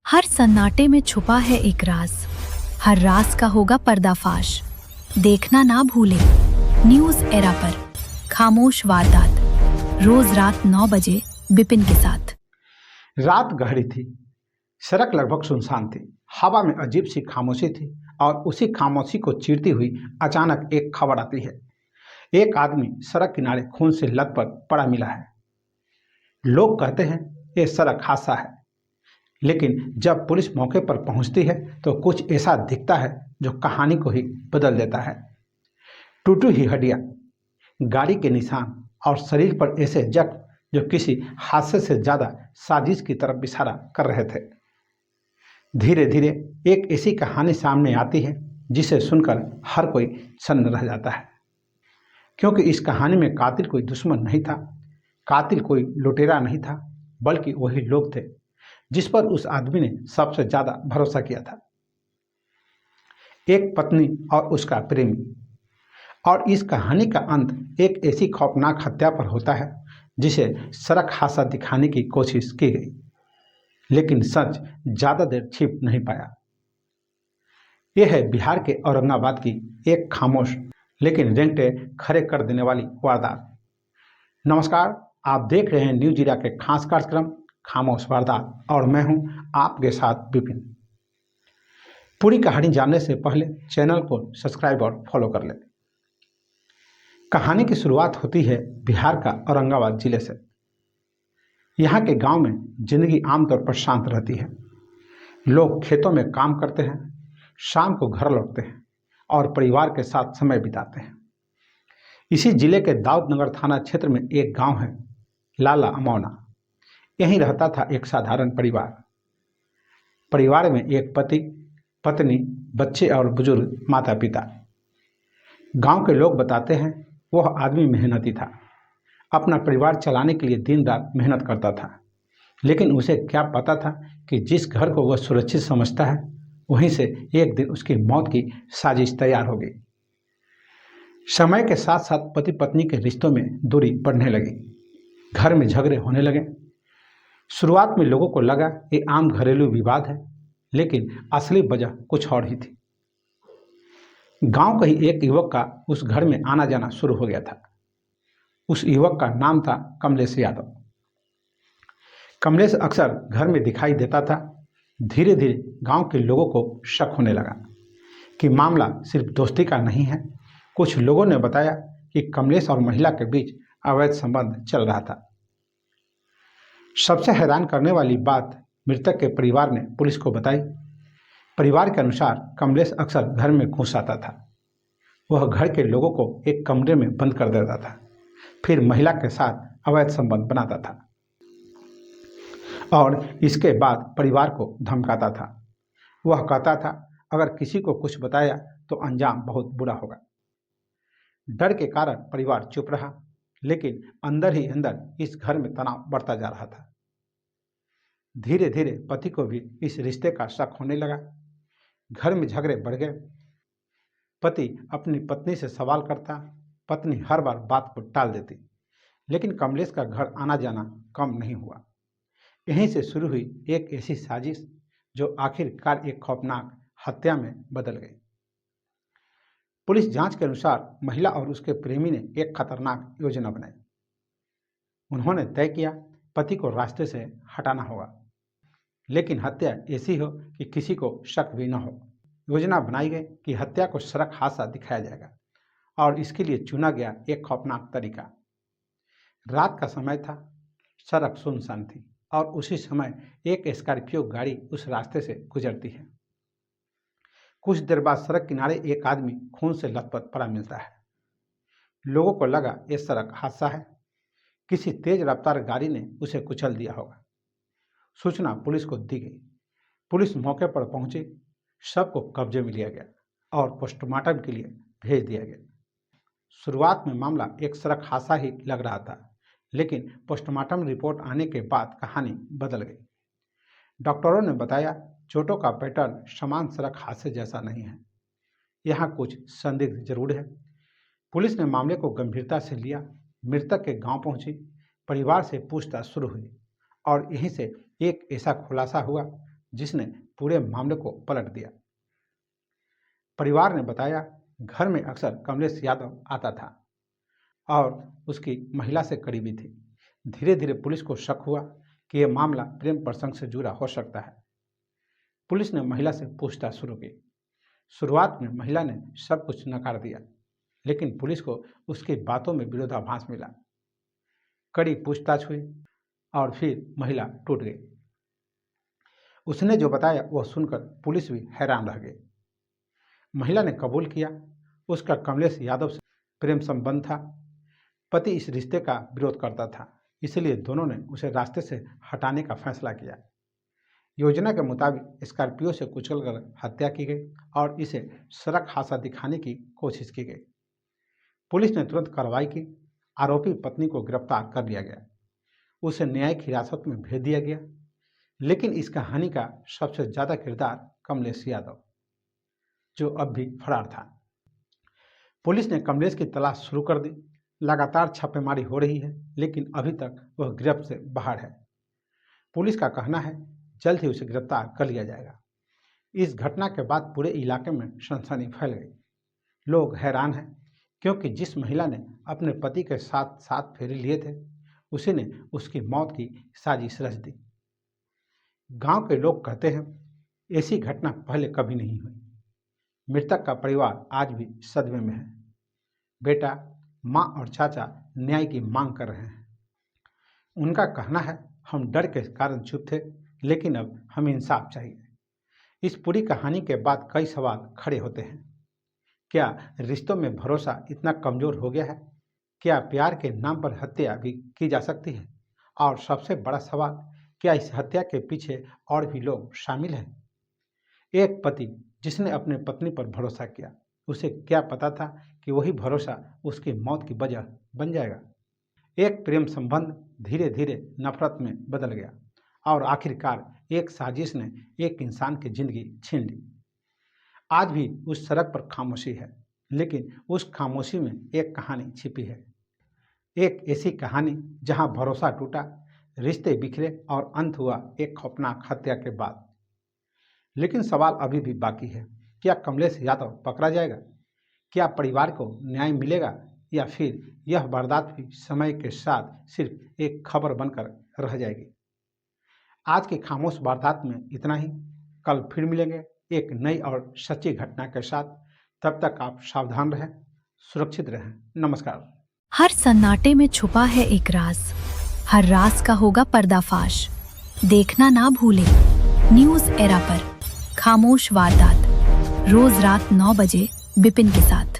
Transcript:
हर सन्नाटे में छुपा है एक राज। हर राज का होगा पर्दाफाश। देखना ना भूलें न्यूज़ एरा पर खामोश वारदात, रोज रात 9 बजे बिपिन के साथ। रात गहरी थी। सड़क लगभग सुनसान थी। हवा में अजीब सी खामोशी थी और उसी खामोशी को चीरती हुई अचानक एक खबर आती है। एक आदमी सड़क किनारे खून से लथपथ पड़ा मिला है। लोग कहते हैं ये सड़क हादसा है, लेकिन जब पुलिस मौके पर पहुंचती है तो कुछ ऐसा दिखता है जो कहानी को ही बदल देता है। टूटी हुई हड्डियां, गाड़ी के निशान और शरीर पर ऐसे जख्म जो किसी हादसे से ज्यादा साजिश की तरफ इशारा कर रहे थे। धीरे धीरे एक ऐसी कहानी सामने आती है जिसे सुनकर हर कोई सन्न रह जाता है, क्योंकि इस कहानी में कातिल कोई दुश्मन नहीं था, कातिल कोई लुटेरा नहीं था, बल्कि वही लोग थे जिस पर उस आदमी ने सबसे ज्यादा भरोसा किया था। एक पत्नी और उसका प्रेमी। और इस कहानी का अंत एक ऐसी खौफनाक हत्या पर होता है जिसे सड़क हादसा दिखाने की कोशिश की गई, लेकिन सच ज्यादा देर छिप नहीं पाया। यह है बिहार के औरंगाबाद की एक खामोश लेकिन रेंगटे खड़े कर देने वाली वारदात। नमस्कार, आप देख रहे हैं न्यूज़ जीरा के खास कार्यक्रम खामोश वारदात और मैं हूं आपके साथ विपिन। पूरी कहानी जानने से पहले चैनल को सब्सक्राइब और फॉलो कर लें। कहानी की शुरुआत होती है बिहार का औरंगाबाद जिले से। यहाँ के गांव में जिंदगी आमतौर पर शांत रहती है। लोग खेतों में काम करते हैं, शाम को घर लौटते हैं और परिवार के साथ समय बिताते हैं। इसी जिले के दाऊदनगर थाना क्षेत्र में एक गांव है, लाला अमौना। यहीं रहता था एक साधारण परिवार। परिवार में एक पति, पत्नी, बच्चे और बुजुर्ग माता पिता। गांव के लोग बताते हैं वह आदमी मेहनती था, अपना परिवार चलाने के लिए दिन रात मेहनत करता था, लेकिन उसे क्या पता था कि जिस घर को वह सुरक्षित समझता है वहीं से एक दिन उसकी मौत की साजिश तैयार हो गई। समय के साथ साथ पति पत्नी के रिश्तों में दूरी बढ़ने लगी, घर में झगड़े होने लगे। शुरुआत में लोगों को लगा ये आम घरेलू विवाद है, लेकिन असली वजह कुछ और ही थी। गांव का ही एक युवक का उस घर में आना जाना शुरू हो गया था। उस युवक का नाम था कमलेश यादव। कमलेश अक्सर घर में दिखाई देता था। धीरे धीरे गांव के लोगों को शक होने लगा कि मामला सिर्फ दोस्ती का नहीं है। कुछ लोगों ने बताया कि कमलेश और महिला के बीच अवैध संबंध चल रहा था। सबसे हैरान करने वाली बात मृतक के परिवार ने पुलिस को बताई। परिवार के अनुसार कमलेश अक्सर घर में घुस आता था। वह घर के लोगों को एक कमरे में बंद कर देता था, फिर महिला के साथ अवैध संबंध बनाता था और इसके बाद परिवार को धमकाता था। वह कहता था अगर किसी को कुछ बताया तो अंजाम बहुत बुरा होगा। डर के कारण परिवार चुप रहा, लेकिन अंदर ही अंदर इस घर में तनाव बढ़ता जा रहा था। धीरे धीरे पति को भी इस रिश्ते का शक होने लगा। घर में झगड़े बढ़ गए। पति अपनी पत्नी से सवाल करता, पत्नी हर बार बात को टाल देती, लेकिन कमलेश का घर आना जाना कम नहीं हुआ। यहीं से शुरू हुई एक ऐसी साजिश जो आखिरकार एक खौफनाक हत्या में बदल गई। पुलिस जांच के अनुसार महिला और उसके प्रेमी ने एक खतरनाक योजना बनाई। उन्होंने तय किया पति को रास्ते से हटाना होगा, लेकिन हत्या ऐसी हो कि किसी को शक भी न हो। योजना बनाई गई कि हत्या को सड़क हादसा दिखाया जाएगा और इसके लिए चुना गया एक खौफनाक तरीका। रात का समय था, सड़क सुनसान थी और उसी समय एक स्कॉर्पियो गाड़ी उस रास्ते से गुजरती है। कुछ देर बाद सड़क किनारे एक आदमी खून से लथपथ पड़ा मिलता है। लोगों को लगा ये सड़क हादसा है, किसी तेज रफ्तार गाड़ी ने उसे कुचल दिया होगा। सूचना पुलिस को दी गई। पुलिस मौके पर पहुंची, शव को कब्जे में लिया गया और पोस्टमार्टम के लिए भेज दिया गया। शुरुआत में मामला एक सड़क हादसा ही लग रहा था, लेकिन पोस्टमार्टम रिपोर्ट आने के बाद कहानी बदल गई। डॉक्टरों ने बताया चोटों का पैटर्न समान सड़क हादसे जैसा नहीं है, यहाँ कुछ संदिग्ध जरूर है। पुलिस ने मामले को गंभीरता से लिया। मृतक के गांव पहुंची, परिवार से पूछताछ शुरू हुई और यहीं से एक ऐसा खुलासा हुआ जिसने पूरे मामले को पलट दिया। परिवार ने बताया, घर में अक्सर कमलेश यादव आता था और उसकी महिला से करीबी थी। धीरे धीरे पुलिस को शक हुआ कि यह मामला प्रेम प्रसंग से जुड़ा हो सकता है। पुलिस ने महिला से पूछताछ शुरू की। शुरुआत में महिला ने सब कुछ नकार दिया, लेकिन पुलिस को उसकी बातों में विरोधाभास मिला। कड़ी पूछताछ हुई और फिर महिला टूट गई। उसने जो बताया वह सुनकर पुलिस भी हैरान रह गई। महिला ने कबूल किया उसका कमलेश यादव से प्रेम संबंध था। पति इस रिश्ते का विरोध करता था, इसलिए दोनों ने उसे रास्ते से हटाने का फैसला किया। योजना के मुताबिक स्कॉर्पियो से कुचलकर हत्या की गई और इसे सड़क हादसा दिखाने की कोशिश की गई। पुलिस ने तुरंत कार्रवाई की। आरोपी पत्नी को गिरफ्तार कर लिया गया। उसे न्यायिक हिरासत में भेज दिया गया। लेकिन इस कहानी का सबसे ज़्यादा किरदार कमलेश यादव, जो अब भी फरार था। पुलिस ने कमलेश की तलाश शुरू कर दी। लगातार छापेमारी हो रही है, लेकिन अभी तक वह गिरफ्त से बाहर है। पुलिस का कहना है जल्द ही उसे गिरफ्तार कर लिया जाएगा। इस घटना के बाद पूरे इलाके में सनसनी फैल गई। लोग हैरान हैं, क्योंकि जिस महिला ने अपने पति के साथ 7 फेरे लिए थे, उसी ने उसकी मौत की साजिश रच दी। गांव के लोग कहते हैं ऐसी घटना पहले कभी नहीं हुई। मृतक का परिवार आज भी सदमे में है। बेटा, माँ और चाचा न्याय की मांग कर रहे हैं। उनका कहना है हम डर के कारण चुप थे, लेकिन अब हमें इंसाफ चाहिए। इस पूरी कहानी के बाद कई सवाल खड़े होते हैं। क्या रिश्तों में भरोसा इतना कमज़ोर हो गया है? क्या प्यार के नाम पर हत्या भी की जा सकती है? और सबसे बड़ा सवाल, क्या इस हत्या के पीछे और भी लोग शामिल हैं? एक पति जिसने अपने पत्नी पर भरोसा किया, उसे क्या पता था कि वही भरोसा उसकी मौत की वजह बन जाएगा? एक प्रेम संबंध धीरे धीरे नफरत में बदल गया और आखिरकार एक साजिश ने एक इंसान की जिंदगी छीन ली। आज भी उस सड़क पर खामोशी है, लेकिन उस खामोशी में एक कहानी छिपी है। एक ऐसी कहानी जहां भरोसा टूटा, रिश्ते बिखरे और अंत हुआ एक खौफनाक हत्या के बाद। लेकिन सवाल अभी भी बाकी है। क्या कमलेश यादव पकड़ा जाएगा? क्या परिवार को न्याय मिलेगा? या फिर यह वारदात भी समय के साथ सिर्फ एक खबर बनकर रह जाएगी? आज की खामोश वारदात में इतना ही। कल फिर मिलेंगे एक नई और सच्ची घटना के साथ। तब तक आप सावधान रहें, सुरक्षित रहें। नमस्कार। हर सन्नाटे में छुपा है एक राज। हर राज का होगा पर्दाफाश। देखना ना भूलें न्यूज़ एरा पर खामोश वारदात, रोज रात 9 बजे बिपिन के साथ।